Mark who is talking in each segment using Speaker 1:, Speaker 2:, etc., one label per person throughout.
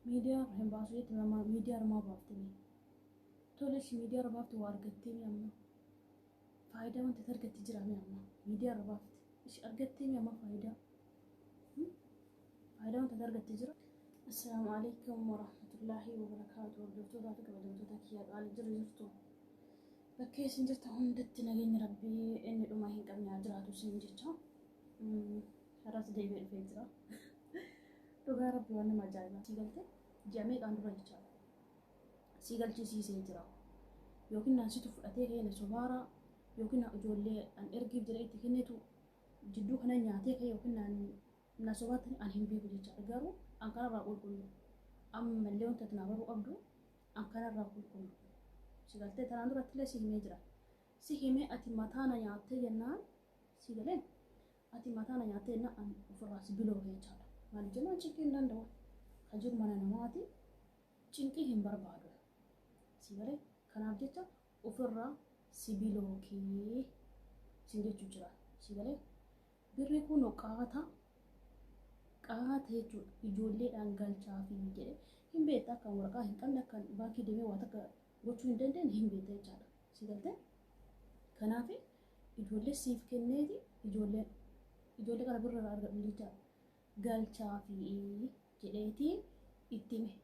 Speaker 1: miidiyaa hin baasu jetti mama miidiyaa irraa baaftee tolesh miidiyaa irraa baafte waa argattee mi amma faayidaa wanta argattee jira mi amma miidiyaa irraa baafte ishi argattee mi amma faayidaa wanta argattee jira. Assalamu alaikum warahmatullahi wabarakatuh. Hordoftoota fi kabajamtoota kiyyaa qaali jirtu bakkee isin jirta hundatti nageenya rabbii inni dhuma hin qabne jiraatu isin jecha har'as deebi'ee dhufee jira. Dhugaa rabbii waan nama ajaa'ibaa si galte jamee qaan dura jechaadha. Si galchisiisee jira yookiin naansitu fudhatee ka'e sobaara yookiin ijoollee an ergiif jedhee itti kennitu jidduu kana nyaatee ka'e yookiin na sobaatani an hin beeku jechaadha. Garuu an kanarraa qulqullu ammallee wanta itti na baruu qabdu an kanarraa qulqullu si galtee tanaan duratti illee si himee jira. Si himee ati mataana nyaattee jennaan si galeen ati mataana nyaattee jennaan an ofirraa si biloo jechaadha. Maaliif jennaan cinqii hin danda'u kan jiru mana namaati cinqii hin barbaadu si galee kanaaf jecha ofirraa si bilookii si jechuu jira si galee birri kun qaata jechuudha. Ijoolleedhaan galchaa fi jedhee hin beektaa kan waraqaa hin qabne kan baankii deemee waa takka gochuu hin dandeenye hin beektaa jechaadha si galtee. Kanaaf ijoollee siif kenneeti ijoollee kana birra irraa argadhu jechaadha. Galchaa fi jedheeti itti hime.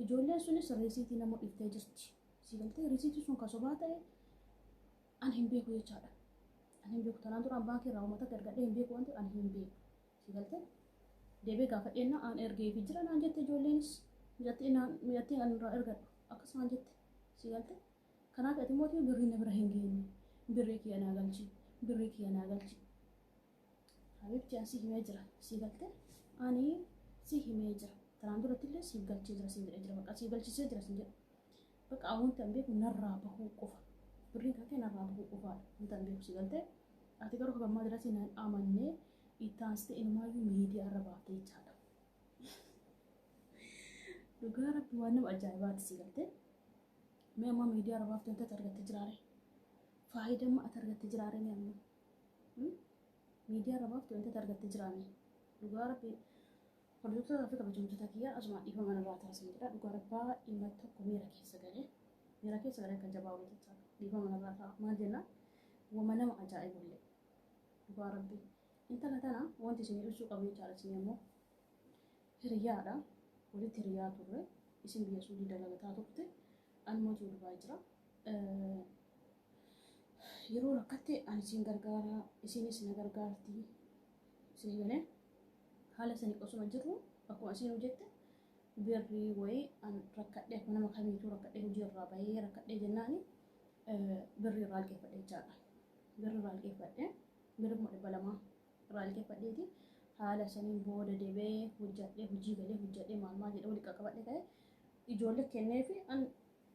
Speaker 1: Ijoolleen sunis riisiitii nama dhiftee jirti si galtee. Riisiitii sun kan sobaa ta'e an hin beeku jechaadha. An hin beeku tanaan duraan baankii irraa uummata argadhee hin beeku wanti an hin beeku si galtee. Deebee gaafa dheenna an ergee fi jira naan jette ijoolleenis mi'attee an irraa ergadhu akkasumaan jette si galtee. Kanaaf ati mootii birrii na bira hin geenye birrii kiyya naa galchi birrii kiyya naa galchi. Habibti an si himee jira si galtee. Ani si himee jira tanaan duratti illee siif galchee jira si jedhee jira bakka siif galchisee jira si jedha. Bakka wanta hin beeku narraa bahuu qofa birrii kan kee narraa bahuu qofaadha wanta hin beeku si galtee. Ati garuu kabammaa jira si naan amannee ittaansitee ilmaayyuu miidiyaa irra baaftee jechaadha. Dhugaa rabbi waan nama ajaa'ibaati si galtee. Mee amma miidiyaa irra baaftee wanta argattee jiraare faayidaa ati argattee jiraare mee amma miidiyaa irra baaftee wanta argattee jiraame. Dhugaa rabbi hordoftoota fi kabajamtoota kiyyaa asumaan dhiifama irraa taasisan jedha. Dhugaa rabbaa dhimma tokko miira keessa galee kan jabaa waliin jechaadha. Dhiifama irraa ta'a maal jenna wama nama ajaa'ibullee dhugaa rabbi. Intala tana wanti isin ibsuu qabu jechaadha. Isin immoo hiriyaadha walitti hiriyaa turre isin biyya Suudii dalagataa turte ani mootii Dubaay jira. Yeroo rakkatte ani isin gargaara isinis na gargaarti isin galee haala sanii osuma jirru akkuma isin hojjette birrii wayii an rakkadhee akkuma nama kamiituu rakkadhee hojii irraa bahee rakkadhee jennaani birrii irraa liqeeffadhe jechaadha. Birrii irraa liqeeffadhe birrii 200 irraa liqeeffadheeti haala saniin booda deebee hojjadhee hojii galee hojjadhee maal jedhee walitti qaqqabadhe ta'e ijoollee kennee fi an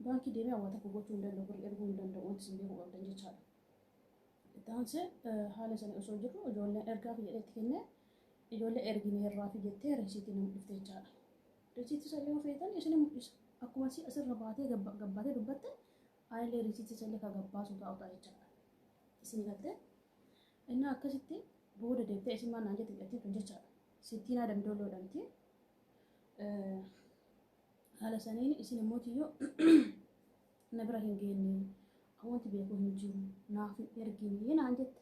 Speaker 1: baankii deemee hawwaata gochuu hin danda'u birrii erguu hin danda'u wanti isin beekuu qabdan jechaadha. Ittaansee haala sanii osoo jirru ijoolleen ergaa fi jedhee itti kennee ijoollee erginee irraa fi jettee risiitii nama dhufte jechaadha. Risiitii isa yoo feetan isin mul'isa akkuma si asirra baatee gabbaatee dubbatte aanillee risiitii isa illee kan gabbaasu taa'u ta'a jechaadha. Isin galtee inni akkasitti booda deebitee isin maal naan jette hidhattiin tun jechaadha. Sittiin adamdooloo dhamti haala saniin isin immoo tiyyoo na bira hin geenye wanti beekuu hin jiru naaf hin ergine naan jette.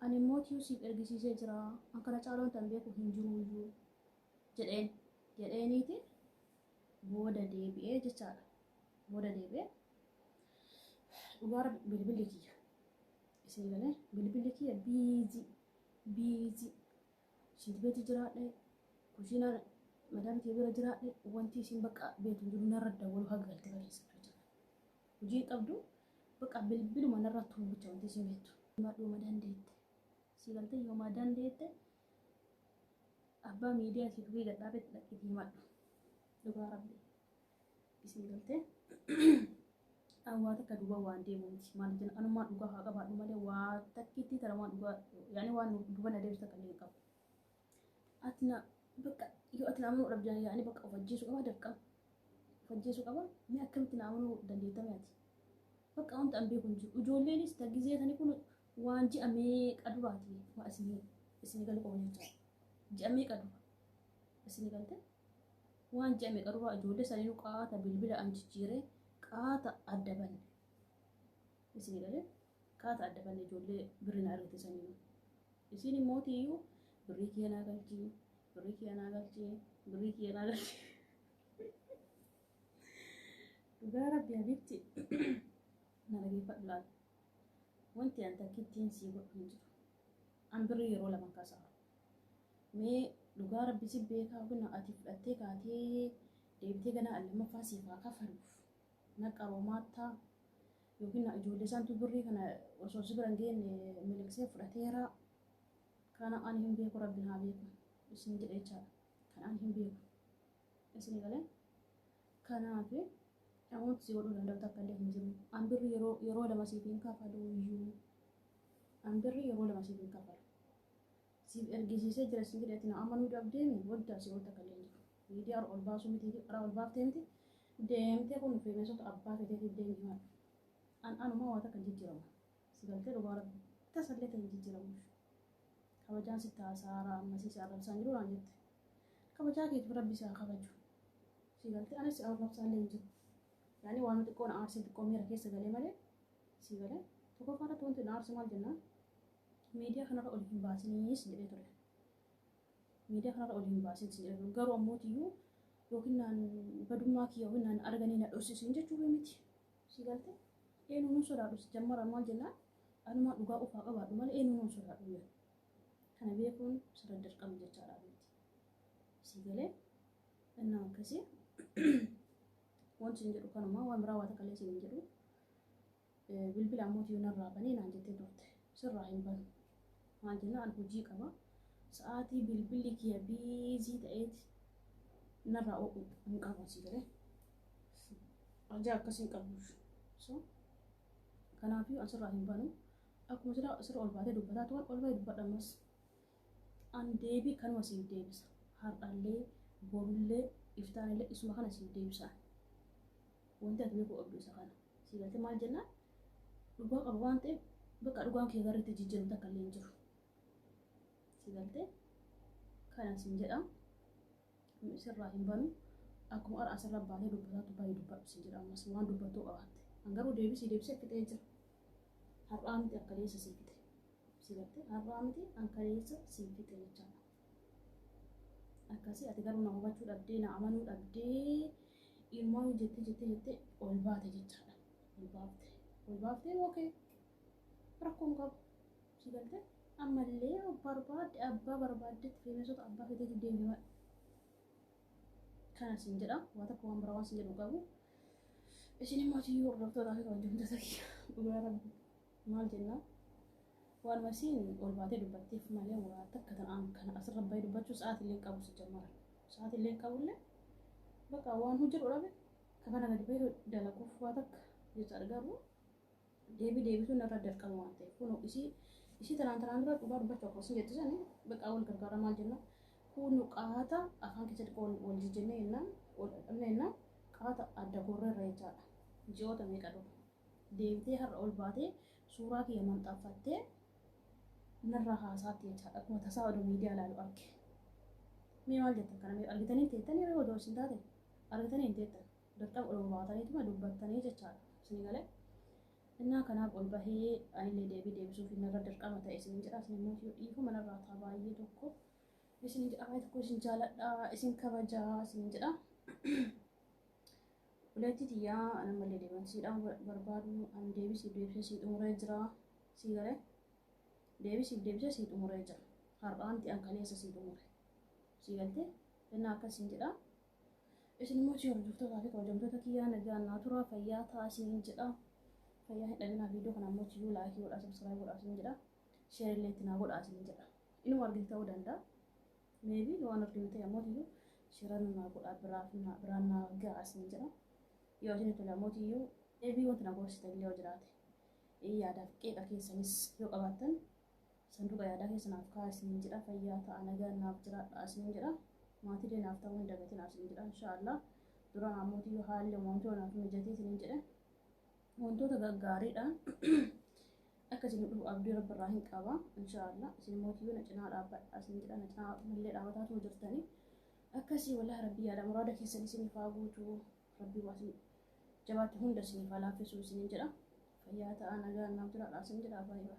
Speaker 1: Ani immoo tiyyoo siif ergisiisee jira an kana caalaa wanta beeku hin jiru iyyuu jedheeniiti booda deebi'ee jechaadha. Booda deebi'ee dhugaa bilbilli kiyya isin galee bilbilli kiyya biizii shiitbeeti jiraadhe kushiina madaamtii bira jiraadhe wanti isin bakka beetu jiru narra dawwalu haga galtee fageessatu jechaadha. Hojii qabdu bakka bilbiluma narra tuubicha wanti isin beektu. Madhuma dandeette si galtee yoo ma dandeette abbaa miidiyaa si tuqee gadhaabetti dhaqiitii madhu. Dhugaa rabbi isin galtee waan takka duuba waan deemu miti maal jenna anumaan dhugaa haa qabaadhu malee waa takkitti taramaan dhugaa yaani waan duuba na deebisa kan hin qabu. Ati na bakka yoo ati na amanuu dhabdan yaani bakka of ajjeesuu qaba dirqama of ajjeesuu qaba mee akkamitti na amanuu dandeettame ati bakka wanta an beeku hin jiru. Ijoolleenis taggizee tani kun waan ji'a meeqa duraati waa isin galu qabu jechaadha. Ji'a meeqa dura isin galte waan jedhame qaruu ijoollee sanii qaata bilbila an jijjiire qaata adda banne isin galee qaata adda banne ijoollee birrii na argate sanii isin mootiyyuu birrii keenaa galchii birrii keenaa galchii birrii keenaa galchii dhugaa rabbi habiibti na dhageeffadhu laal wanti an takkittiin sii godhu hin jiru an birrii yeroo lama kaasaa mee dhugaa rabbi si beekaa kun ati fudhattee kaatee deebitee ganaa lammaffaa siif haa kafaluuf na qaroomaattaa yookiin ijoollee isaantu birrii kana osoo si biran geenne miliqsee fudhateera kana ani hin beeku rabbiin haa beeku isin jedhe jechaadha kan ani hin beeku isin galee kanaaf namoota si godhuu danda'u takka illee hin jiru an birrii yeroo lama siif hin kafalu iyyuu an birrii yeroo lama siif hin kafalu siif ergisiisee jira isin jedhe na amanuu dhabdeemi waddaa si godhu takka illee hin jiru miidiyaa ol baasuu miti karaa ol baaftee miti deemtee kun feemeesota abbaa feeteetiif deemi himadhu an anuma waa takka hin jijjiiramu si galtee dhugaa rabbi tasallee ta'e hin jijjiiramuuf kabajaan sitti haasaara ammasii si arrabsaan jiru waan jette kabajaa keetiif rabbi si haa kabaju si galtee anis si arrabsaan illee hin jiru yaani waan xiqqoon aarsee xiqqoo miira keessa galee malee si galee tokko faarratti wanti na aarse maal jennaan miidiyaa kanarra ol hin baasiniis jedhee ture miidiyaa kanarra ol hin baasin si jedhe garuu ammootiyyuu yookiin naan badummaa kiyya yookiin naan arganii na dhossisiin jechuu miti si galtee eenyuun sodaadhu jammara maal jennaan anumaa dhugaa ufaa qabaadhu malee eenyuun sodaadhu yoo kana beekuun sirra dirqama jechaadha miti si galee innaa akkasii wanti hin jedhu kanuma waan biraa waa takka illee siin hin jedhu bilbila ammootiyyuu narraa banee naan jettee turte sirraa hin banu maal jennaan an hojii qaba sa'aatii bilbilli kiyya biizii ta'eeti narraa hin qabu si galee arjaa akkasii hin qabuuf so kanaafuu asirraa hin banu akkuma sirra ol baatee dubbataa turan ol bahee dubbadhamas an deebii kanuma siif deebisa har'allee borullee iftaanillee isuma kana siif deebisaan wanti ati beekuu qabdu isa kana si galtee maal jennaan dhugaa qaba waan ta'eef bakka dhugaan kee garriitti jijjiiru takka illee hin jiru si galtee kana sin jedha sirraa hin banu akkuma ara asirra baatee dubbataatu baay'ee dubbadhu sin jedha ammas waan dubbattuu qabaatte an garuu deebisee fixee jira har'aa miti akka leessa sii fixe si galtee har'aa miti akka leessa sii fixe jechaadha akkasii ati garuu na hubachuu dhabdee na amanuu dhabdee ilmoo jettee ol baate jechaadha ol baaftee ookee rakkoon qabu si galtee ammallee barbaadde abbaa barbaaddetti feemeesota abbaa feeteetiif deemee kana sin jedha waa takka waan biraa waan sin jedhu qabu isin immoo si hordoftootaa fi kabajamtoota kiyya dhugaa rabbi maal jennaan waan masiin ol baatee dubbatteef malee waa takka tanaan kana asirra bahee dubbachuu sa'aatillee qabu si jammara sa'aatillee qabullee bakka waan hojjetu dhabe kana gadi bahee dalaguuf waa takka jecha argamu deebisuun narra dirqama waan ta'eef kun isii tanaan dura dhugaa dubbachuu akkasii jettisanii bakka wal gargaara maal jennaan kun qaata afaan keessatti wal jijjennee jennaan wal dhabne jennaan qaata adda gorreerra jechaadha ji'oota meeqa dhufu deebitee har'a ol baatee suuraa kiyya maxxanfattee narraa haasaatti jechaadha akkuma tasaa oduu miidiyaa ilaalu arge mee maal jettan kana mee argitanii hin teettanii yoo odoo isin taate argitanii hin teettan dirqama ol baataniituma dubbattanii jechaadha isin galee innaa kanaaf ol bahee anillee deebisuuf narra dirqama ta'e isin jedha isin immoo dhiifuma narraa taa baay'ee tokko isin jedha baay'ee tokko isin jaaladhaa isin kabajaa isin jedha uleetti xiyyaa anammallee deemansiidhaan barbaadu an deebisee sii xumuree jira sii galee deebisee sii xumuree jira har'aanti an kaleessa sii xumure sii galtee innaa akkasiin jedha isin immoo si hordoftootaa fi kabajamtoota kiyyaa nagaan naa tura fayyaa ta'a isin jedha fayyaa hin dhabinaa viidiyoo kana immoo chiyyuu laayikii godhaa sabskiraayib godhaa isin jedha sheerillee itti naa godhaa isin jedha inuma argite ta'uu danda'a meebii waan arginu ta'e ammoo tiyyuu sheeran naa godhaa biraan naa ga'a isin jedha yoo isin itti lammoo tiyyuu meebii wanti na gorsitan illee yoo jiraate yaadaaf qeeqa keessanis yoo qabaattan sanduuqa yaadaa keessanaaf kaa isin jedha fayyaa ta'a nagaan naaf jiraadhaa isin jedha maatiilee naaf ta'uu hin dagatinaa isin jedha inshaallah duraan ammoo tiyyuu haalli wantoota naaf mijatee isin jedhe wantoota gaggaariidhaan akkasiin dhufu abdii rabbi irraa hin qaba inshaallah isin immoo tiyyuu na cinaa dhaabbadhaa isin jedha na cinaa mallee dhaabataatu jirtanii akkasii wallahi rabbi yaada muraada keessan isiniif haa guutu rabbi waasin jabaatti hunda isiniif haa laaffisuu isinin jedha fayyaa ta'aa nagaa naaf jiraadhaa isin jedha baay'ee.